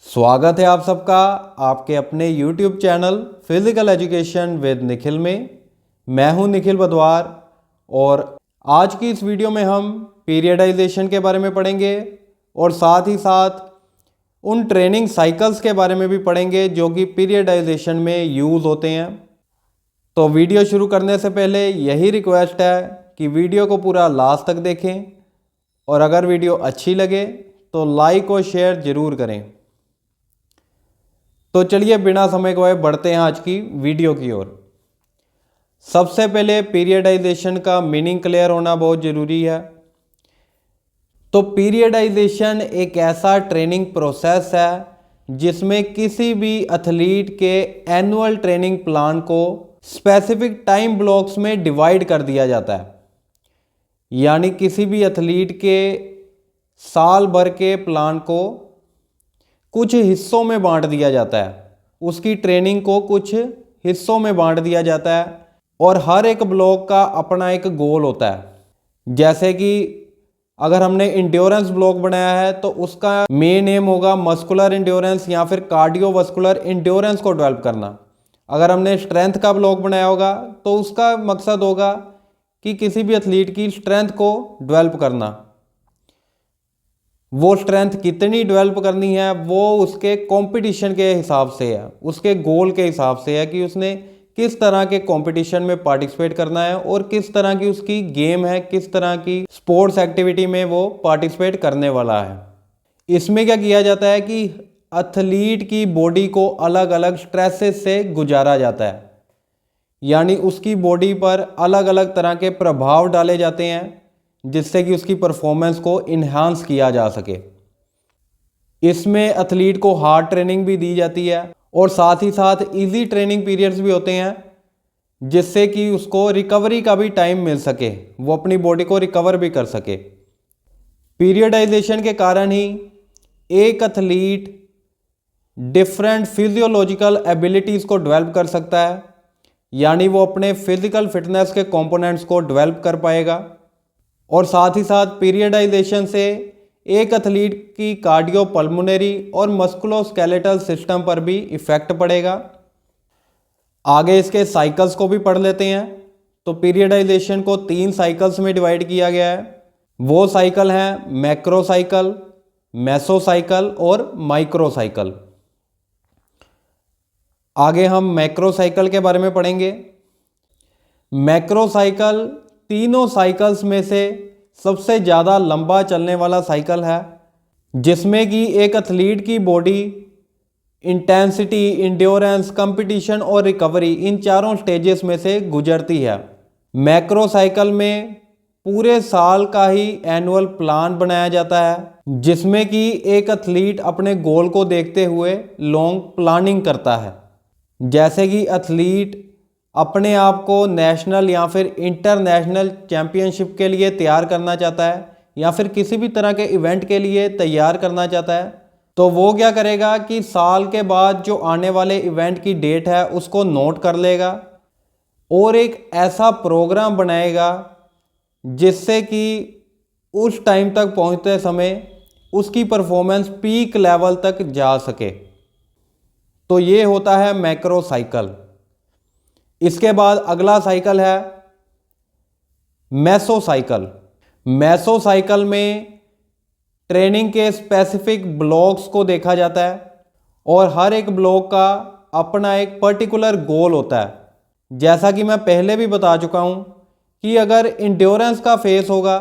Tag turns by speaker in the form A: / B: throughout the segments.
A: स्वागत है आप सबका आपके अपने YouTube channel physical education with Nikhil में। मैं हूं निखिल बदवार और आज की इस वीडियो में हम पीरियडाइजेशन के बारे में पढ़ेंगे और साथ ही साथ उन ट्रेनिंग साइकिल्स के बारे में भी पढ़ेंगे जो कि पीरियडाइजेशन में यूज़ होते हैं। तो वीडियो शुरू करने से पहले यही रिक्वेस्ट है कि वीडियो को पूरा लास्ट तक देखें और अगर वीडियो अच्छी लगे तो लाइक और शेयर ज़रूर करें। तो चलिए बिना समय गवाए बढ़ते हैं आज की वीडियो की ओर। सबसे पहले पीरियडाइजेशन का मीनिंग क्लियर होना बहुत ज़रूरी है। तो पीरियडाइजेशन एक ऐसा ट्रेनिंग प्रोसेस है जिसमें किसी भी एथलीट के एनुअल ट्रेनिंग प्लान को स्पेसिफिक टाइम ब्लॉक्स में डिवाइड कर दिया जाता है। यानी किसी भी एथलीट के साल भर के प्लान को कुछ हिस्सों में बांट दिया जाता है, उसकी ट्रेनिंग को कुछ हिस्सों में बांट दिया जाता है और हर एक ब्लॉक का अपना एक गोल होता है। जैसे कि अगर हमने इंड्योरेंस ब्लॉक बनाया है तो उसका मेन एम होगा मस्कुलर इंड्योरेंस या फिर कार्डियोवास्कुलर इंड्योरेंस को डेवलप करना। अगर हमने स्ट्रेंथ का ब्लॉक बनाया होगा तो उसका मकसद होगा कि किसी भी एथलीट की स्ट्रेंथ को डेवलप करना। वो स्ट्रेंथ कितनी डेवलप करनी है वो उसके कंपटीशन के हिसाब से है, उसके गोल के हिसाब से है कि उसने किस तरह के कंपटीशन में पार्टिसिपेट करना है और किस तरह की उसकी गेम है, किस तरह की स्पोर्ट्स एक्टिविटी में वो पार्टिसिपेट करने वाला है। इसमें क्या किया जाता है कि एथलीट की बॉडी को अलग अलग स्ट्रेसेस से गुजारा जाता है, यानी उसकी बॉडी पर अलग अलग तरह के प्रभाव डाले जाते हैं जिससे कि उसकी परफॉर्मेंस को इन्हांस किया जा सके। इसमें एथलीट को हार्ड ट्रेनिंग भी दी जाती है और साथ ही साथ इजी ट्रेनिंग पीरियड्स भी होते हैं जिससे कि उसको रिकवरी का भी टाइम मिल सके, वो अपनी बॉडी को रिकवर भी कर सके। पीरियडाइजेशन के कारण ही एक एथलीट डिफरेंट फिजियोलॉजिकल एबिलिटीज़ को डेवलप कर सकता है, यानी वो अपने फिजिकल फिटनेस के कंपोनेंट्स को डेवलप कर पाएगा। और साथ ही साथ पीरियडाइजेशन से एक एथलीट की कार्डियोपल्मोनरी और मस्कुलोस्केलेटल सिस्टम पर भी इफेक्ट पड़ेगा। आगे इसके साइकिल्स को भी पढ़ लेते हैं। तो पीरियडाइजेशन को 3 साइकिल्स में डिवाइड किया गया है। वो साइकिल हैं मैक्रो साइकिल, मेसो साइकिल और माइक्रो साइकिल। आगे हम मैक्रो साइकिल के बारे में पढ़ेंगे। मैक्रो साइकिल तीनों साइकिल्स में से सबसे ज़्यादा लंबा चलने वाला साइकिल है जिसमें कि एक एथलीट की बॉडी इंटेंसिटी, इंड्योरेंस, कंपटीशन और रिकवरी इन चारों स्टेजेस में से गुजरती है। मैक्रो साइकिल में पूरे साल का ही एनुअल प्लान बनाया जाता है जिसमें कि एक एथलीट अपने गोल को देखते हुए लॉन्ग प्लानिंग करता है। जैसे कि एथलीट अपने आप को नेशनल या फिर इंटरनेशनल चैम्पियनशिप के लिए तैयार करना चाहता है या फिर किसी भी तरह के इवेंट के लिए तैयार करना चाहता है, तो वो क्या करेगा कि साल के बाद जो आने वाले इवेंट की डेट है उसको नोट कर लेगा और एक ऐसा प्रोग्राम बनाएगा जिससे कि उस टाइम तक पहुंचते समय उसकी परफॉर्मेंस पीक लेवल तक जा सके। तो ये होता है मैक्रो साइकिल। इसके बाद अगला साइकिल है मेसो साइकिल। मेसो साइकिल में ट्रेनिंग के स्पेसिफिक ब्लॉक्स को देखा जाता है और हर एक ब्लॉक का अपना एक पर्टिकुलर गोल होता है। जैसा कि मैं पहले भी बता चुका हूं कि अगर इंड्योरेंस का फेस होगा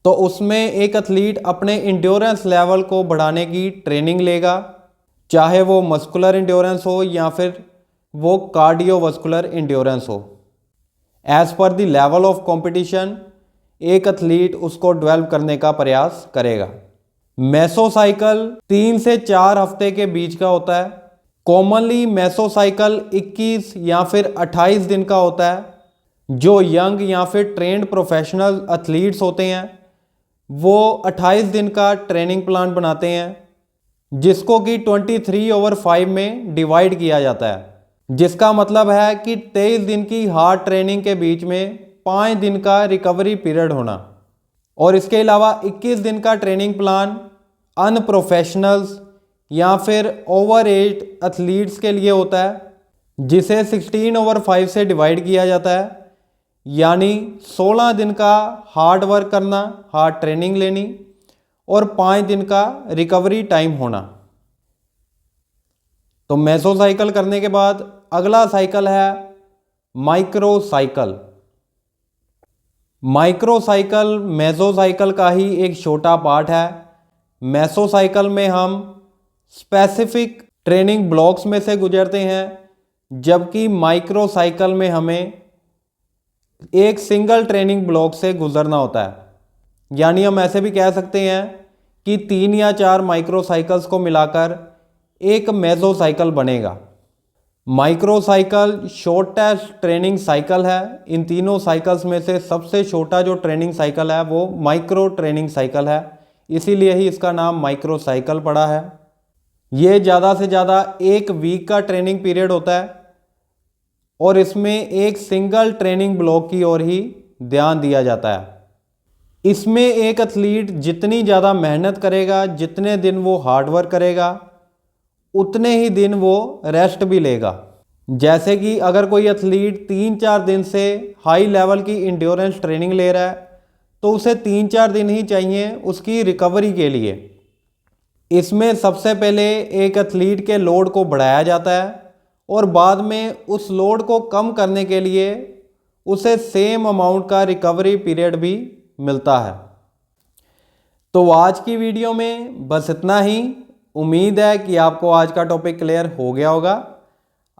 A: तो उसमें एक एथलीट अपने इंड्योरेंस लेवल को बढ़ाने की ट्रेनिंग लेगा, चाहे वो मस्कुलर इंड्योरेंस हो या फिर वो कार्डियोवास्कुलर इंड्योरेंस हो। As per the level of competition एक एथलीट उसको डेवलप करने का प्रयास करेगा। मेसो साइकिल 3 से 4 हफ्ते के बीच का होता है। कॉमनली मेसो साइकिल 21 या फिर 28 दिन का होता है। जो यंग या फिर ट्रेंड प्रोफेशनल एथलीट्स होते हैं वो 28 दिन का ट्रेनिंग प्लान बनाते हैं जिसको कि 23/5 में डिवाइड किया जाता है, जिसका मतलब है कि 23 दिन की हार्ड ट्रेनिंग के बीच में 5 दिन का रिकवरी पीरियड होना। और इसके अलावा 21 दिन का ट्रेनिंग प्लान अनप्रोफेशनल्स या फिर ओवर एज एथलीट्स के लिए होता है, जिसे 16/5 से डिवाइड किया जाता है। यानी 16 दिन का हार्ड वर्क करना, हार्ड ट्रेनिंग लेनी और 5 दिन का रिकवरी टाइम होना। तो मेसो साइकिल करने के बाद अगला साइकिल है micro cycle. Micro cycle meso cycle का ही एक छोटा पार्ट है। मेसो साइकिल में हम स्पेसिफिक ट्रेनिंग ब्लॉक्स में से गुजरते हैं, जबकि माइक्रो साइकिल में हमें एक सिंगल ट्रेनिंग ब्लॉक से गुजरना होता है। यानी हम ऐसे भी कह सकते हैं कि 3 या 4 माइक्रो साइकिल्स को मिलाकर एक मेसो साइकिल बनेगा। Micro cycle shortest training cycle है। इन तीनों साइकिल्स में से सबसे छोटा जो ट्रेनिंग साइकिल है वो माइक्रो ट्रेनिंग साइकिल है, इसीलिए ही इसका नाम माइक्रो साइकिल पड़ा है। ये ज़्यादा से ज़्यादा 1 वीक का ट्रेनिंग पीरियड होता है और इसमें एक सिंगल ट्रेनिंग ब्लॉक की ओर ही ध्यान दिया जाता है। इसमें एक एथलीट जितनी ज़्यादा मेहनत करेगा, जितने दिन वो हार्डवर्क करेगा, उतने ही दिन वो रेस्ट भी लेगा। जैसे कि अगर कोई एथलीट 3-4 दिन से हाई लेवल की इंड्योरेंस ट्रेनिंग ले रहा है तो उसे 3-4 दिन ही चाहिए उसकी रिकवरी के लिए। इसमें सबसे पहले एक एथलीट के लोड को बढ़ाया जाता है और बाद में उस लोड को कम करने के लिए उसे सेम अमाउंट का रिकवरी पीरियड भी मिलता है। तो आज की वीडियो में बस इतना ही। उम्मीद है कि आपको आज का टॉपिक क्लियर हो गया होगा।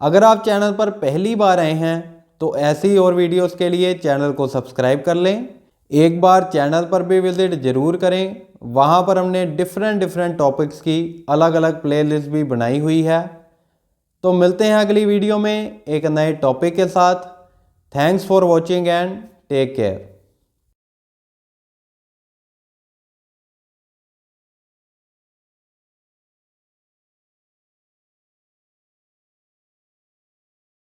A: अगर आप चैनल पर पहली बार आए हैं तो ऐसी और वीडियोस के लिए चैनल को सब्सक्राइब कर लें। एक बार चैनल पर भी विजिट ज़रूर करें, वहाँ पर हमने डिफरेंट टॉपिक्स की अलग अलग प्लेलिस्ट भी बनाई हुई है। तो मिलते हैं अगली वीडियो में एक नए टॉपिक के साथ। Thanks for watching and take care.